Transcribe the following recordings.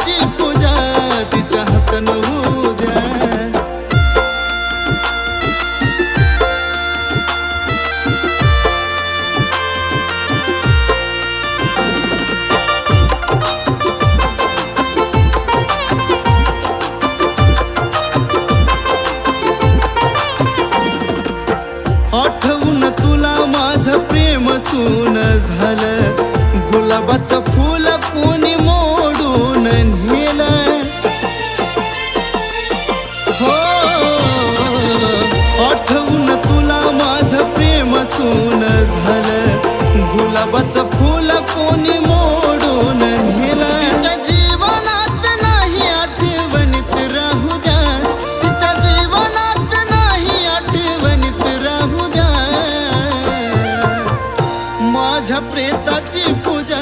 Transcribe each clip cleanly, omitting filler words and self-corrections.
प्रेताची पूजा तिच्या हातानं होऊ द्या। आठवून तुला माझं प्रेम सून झालं, गुलाबाचं फूल कोणी मोडून नेलं। हो आठवून तुला माझं प्रेम सून झालं, गुलाबाचं फूल कोणी मोडून नेलं। तिच्या जीवनात नाही आठवणीत राहू द्या, तिच्या जीवनात नाही आठवणीत राहू द्या। माझ्या प्रेताची पूजा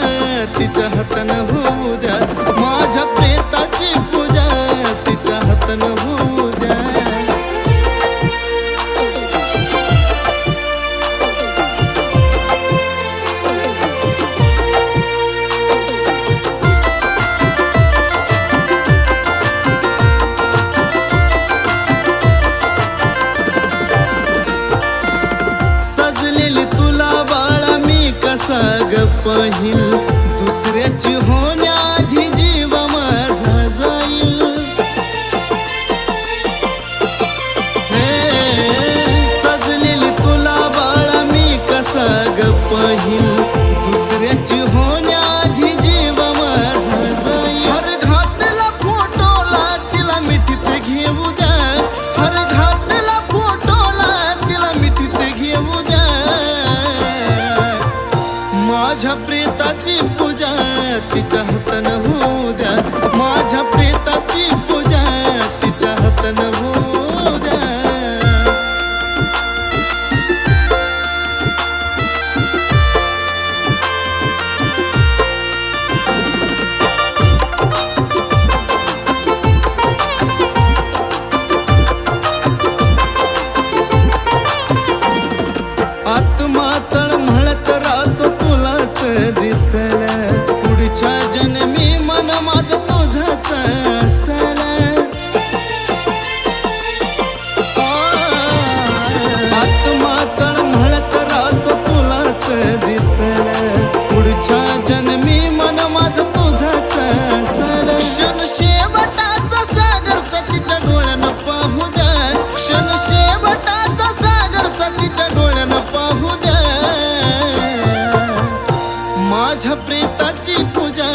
तिच्या हातानं होऊ द्या, माझ्या प्रेताची पूजा तिच्या हातानं होऊ द्या। सजलेली तुला बाळा मी कसा ग पाहिल, दुसऱ्याची होण्याआधी जीव माझा जाईल। सजलेली तुला बाळा मी कसा ग पाहिल, दुसऱ्याची होण्याआधी जीव माझा जाईल। हर घातला फोटोला तिला मिठीत घेऊ द्या, हर घातला फोटोला तिला मिठीत घेऊ द्या। माझ्या प्रेताची पूजा तिच्या हातानं होऊ द्या, माझ्या प्रेताची पूजा तिच्या हातानं होऊ द्या। आत्मा तळमळत राहतो तुलाच दिसला, पुढच्या जन्मी मन माझं तुझंच असेल। आत्मा तळमळत राहतो तुलाच दिसला, पुढच्या जन्मी मन माझं तुझंच असेल। क्षण शेवटाचा सागरचा तिच्या डोळ्यानं पाहू द्या, क्षण शेवटाचा सागरचा तिच्या डोळ्यानं पाहू द्या। माझ्या प्रेताची पूजा